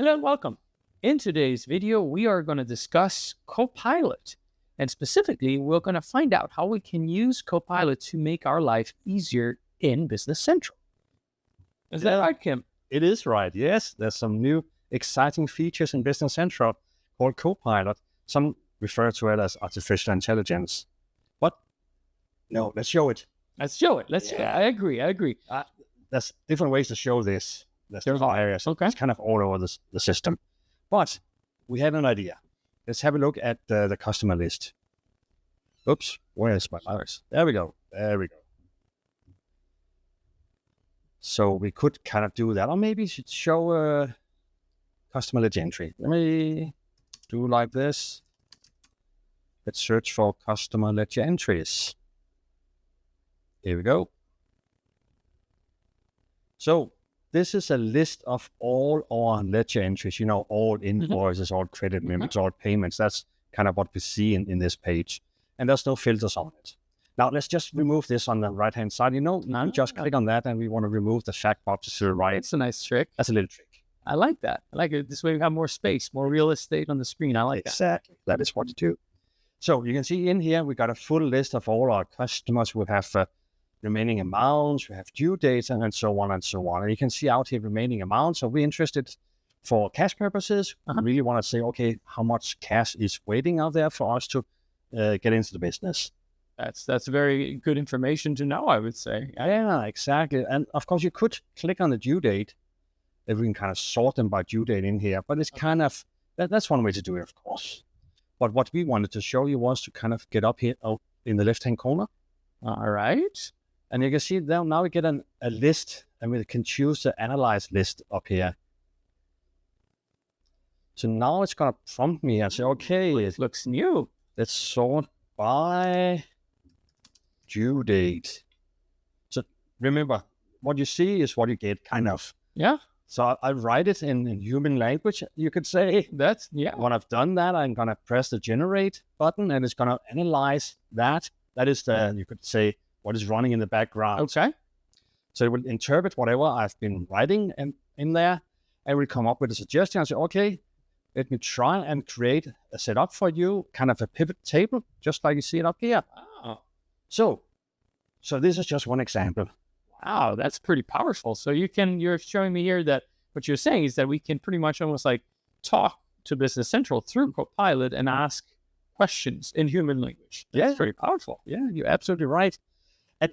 Hello and welcome. In today's video, we are going to discuss Copilot. And specifically, we're going to find out how we can use Copilot to make our life easier in Business Central. Is that right, Kim? It is right, yes. There's some new exciting features in Business Central called Copilot. Some refer to it as artificial intelligence. But no, let's show it. Let's show it. I agree. There's different ways to show this. There's different areas. Okay. It's kind of all over the system. But we had an idea. Let's have a look at the customer list. Oops, where is my mouse? There we go. So we could kind of do that. Or maybe should show a customer ledger entry. Let me do like this. Let's search for customer ledger entries. Here we go. So this is a list of all our ledger entries, all invoices, all credit limits, all payments. That's kind of what we see in this page. And there's no filters on it. Now, let's just remove this on the right-hand side. Now just click on that and we want to remove the fact box to the right. It's a nice trick. That's a little trick. I like that. I like it. This way we have more space, more real estate on the screen. I like that. Exactly. That is what you do. So you can see in here, we got a full list of all our customers. We have remaining amounts, we have due dates, and so on and so on. And you can see out here remaining amounts. So we're interested for cash purposes. We really want to say, okay, how much cash is waiting out there for us to get into the business. That's very good information to know, I would say. Yeah, exactly. And of course, you could click on the due date. If we can kind of sort them by due date in here, but it's kind of, that's one way to do it, of course. But what we wanted to show you was to kind of get up here in the left-hand corner. All right. And you can see now we get a list, and we can choose the analyze list up here. So now it's going to prompt me and say, okay, it looks new. Let's sort by due date. So remember, what you see is what you get, kind of. Yeah. So I write it in human language, you could say. When I've done that, I'm going to press the generate button, and it's going to analyze that. That is you could say, what is running in the background. Okay. So it will interpret whatever I've been writing in there, and will come up with a suggestion and say, okay, let me try and create a setup for you, kind of a pivot table, just like you see it up here. Oh. So this is just one example. Wow, that's pretty powerful. So you're showing me here that what you're saying is that we can pretty much almost like talk to Business Central through Copilot and ask questions in human language. That's pretty powerful. Yeah, you're absolutely right. And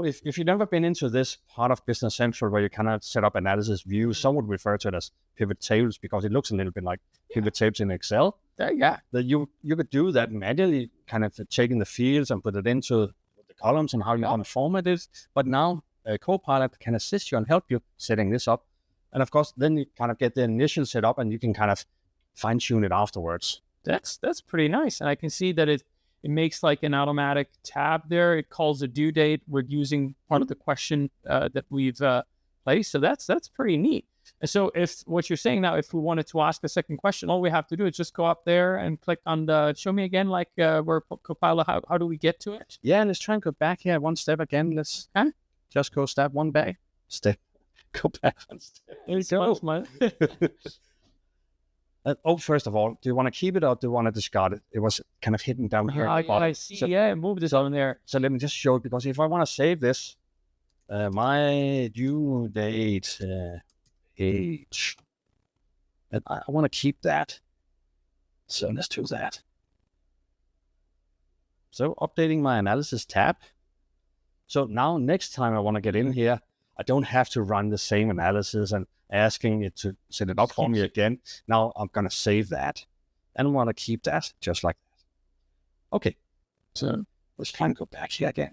if you've never been into this part of Business Central where you kind of set up analysis views, some would refer to it as pivot tables because it looks a little bit like pivot tables in Excel. Yeah. That you could do that manually, kind of taking the fields and put it into the columns and how you want to format it. But now Copilot can assist you and help you setting this up. And of course, then you kind of get the initial setup and you can kind of fine tune it afterwards. That's pretty nice. And I can see that it makes like an automatic tab there. It calls a due date. We're using part of the question that we've placed. So that's pretty neat. And so if what you're saying now, if we wanted to ask a second question, all we have to do is just go up there and click on the, show me again, like where Copilot, how do we get to it? Yeah, let's try and go back here one step again. Let's just go step one back. Go back one step. There you go. First of all, do you want to keep it or do you want to discard it? It was kind of hidden down here. I see. So, move this on there. So let me just show it, because if I want to save this, my due date page, and I want to keep that. So let's do that. So updating my analysis tab. So now next time I want to get in here, I don't have to run the same analysis and asking it to set it up for me again. Now I'm going to save that and I want to keep that just like that. Okay, so let's try and go back here again.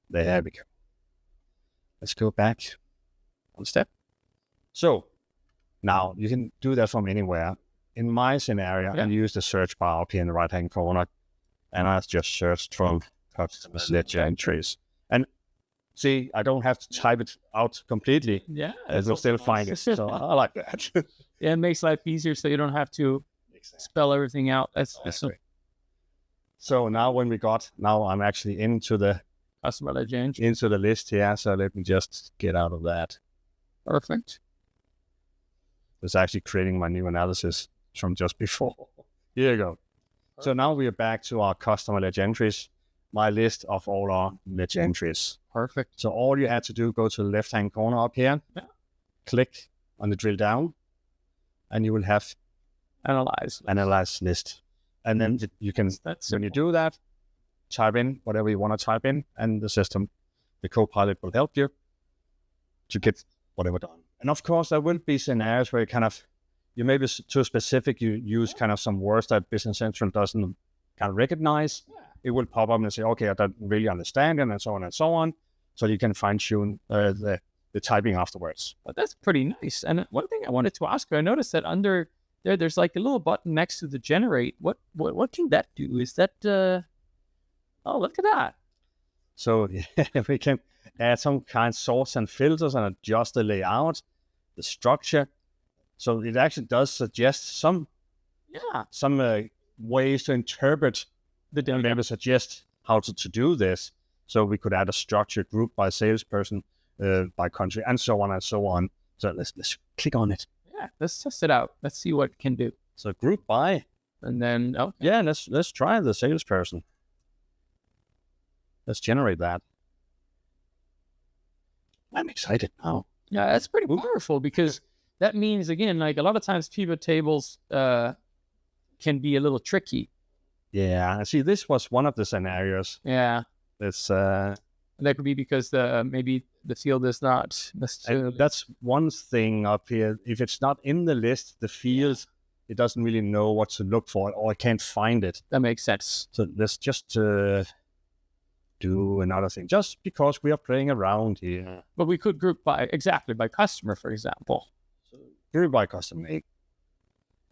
There we go. Let's go back one step. So now you can do that from anywhere. In my scenario, I use the search bar up here in the right-hand corner, and I just searched from customer ledger entries. And see, I don't have to type it out completely. Yeah. It will still find it. So I like that. Yeah, it makes life easier so you don't have to spell everything out. That's great. So now I'm actually into the customer ledger entry. Into the list here. So let me just get out of that. Perfect. It's actually creating my new analysis from just before. Here you go. So now we are back to our customer ledger entries, my list of all our ledger entries. Perfect. So all you had to do, go to the left-hand corner up here, click on the drill down, and you will have analyze list. And then you can, when you do that, type in whatever you want to type in, and the system, the Copilot, will help you to get whatever done. And of course, there will be scenarios where you may be too specific, you use kind of some words that Business Central doesn't kind of recognize. It will pop up and say, okay, I don't really understand it, and so on and so on. So you can fine-tune the typing afterwards. But that's pretty nice. And one thing I wanted to ask you, I noticed that under there's like a little button next to the generate. What can that do? Is that, oh, look at that. So we can add some kind of sorts and filters and adjust the layout, the structure. So it actually does suggest some ways to interpret the data. Maybe suggest how to do this. So we could add a structure group by salesperson, by country, and so on and so on. So let's click on it. Yeah, let's test it out. Let's see what it can do. So group by, and then let's try the salesperson. Let's generate that. I'm excited now. Yeah, that's pretty powerful, because that means, again, like a lot of times pivot tables can be a little tricky. Yeah, see, this was one of the scenarios. Yeah. It's that could be because maybe the field is not necessarily. That's one thing up here. If it's not in the list, the field, it doesn't really know what to look for, or it can't find it. That makes sense. So let's just do another thing, just because we are playing around here. But we could group by customer, for example. So group by customer name.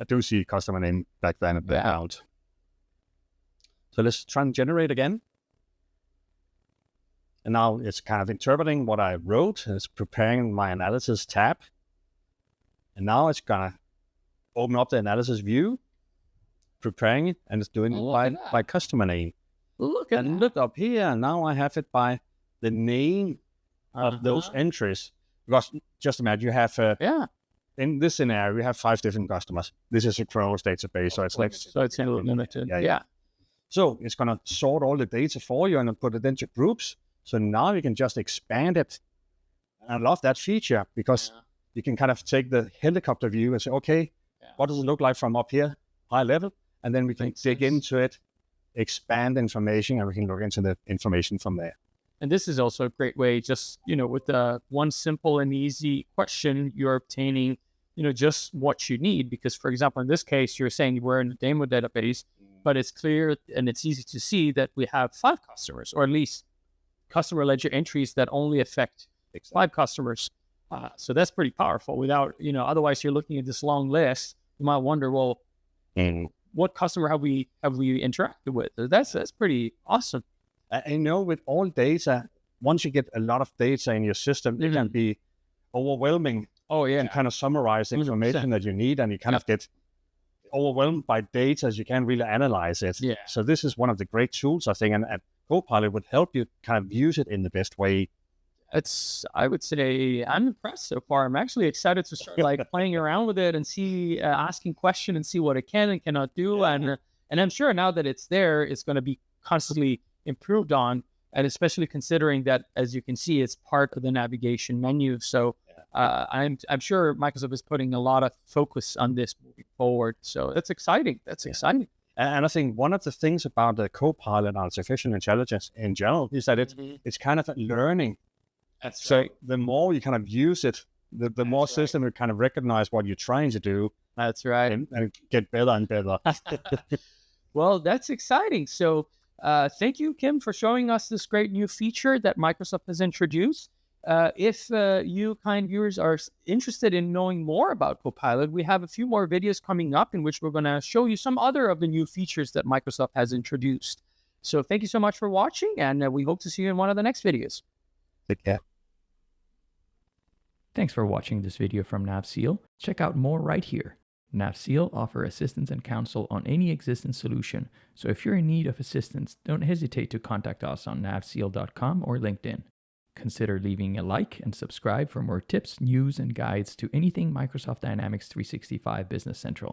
I do see customer name back then at the account. So let's try and generate again. And now it's kind of interpreting what I wrote. It's preparing my analysis tab. And now it's going to open up the analysis view, preparing it, and it's doing it by customer name. Look up here. Now I have it by the name of those entries. Because just imagine you have, in this scenario, we have 5 different customers. This is a Kronos database, so it's limited. Yeah. So it's going to sort all the data for you and put it into groups. So now you can just expand it. And I love that feature, because you can kind of take the helicopter view and say, okay, what does it look like from up here, high level? And then we can dig into it, expand information, and we can look into the information from there. And this is also a great way, just, with one simple and easy question, you're obtaining, just what you need. Because, for example, in this case, you're saying we're in a demo database, but it's clear and it's easy to see that we have 5 customers, or at least customer ledger entries that only affect 5 customers. So that's pretty powerful. Without, otherwise you're looking at this long list. You might wonder, well, what customer have we interacted with? That's pretty awesome. I know with all data, once you get a lot of data in your system, it can be overwhelming. And kind of summarize the information that you need, and you kind of get overwhelmed by data as you can't really analyze it. Yeah. So this is one of the great tools, I think, and Copilot would help you kind of use it in the best way. I would say I'm impressed so far. I'm actually excited to start playing around with it and see, asking questions and see what it can and cannot do. And I'm sure now that it's there, it's going to be constantly improved on, and especially considering that, as you can see, it's part of the navigation menu. So I'm sure Microsoft is putting a lot of focus on this moving forward. So that's exciting. Exciting. And I think one of the things about the Copilot and artificial intelligence in general is that it's kind of learning. So the more you kind of use it, the more system will kind of recognize what you're trying to do. That's right. And get better and better. Well, that's exciting. So thank you, Kim, for showing us this great new feature that Microsoft has introduced. If you kind viewers are interested in knowing more about Copilot, we have a few more videos coming up in which we're going to show you some other of the new features that Microsoft has introduced. So thank you so much for watching, and we hope to see you in one of the next videos. Take care. Thanks for watching this video from NAV SEAL. Check out more right here. NAV SEAL offer assistance and counsel on any existing solution. So if you're in need of assistance, don't hesitate to contact us on navseal.com or LinkedIn. Consider leaving a like and subscribe for more tips, news, and guides to anything Microsoft Dynamics 365 Business Central.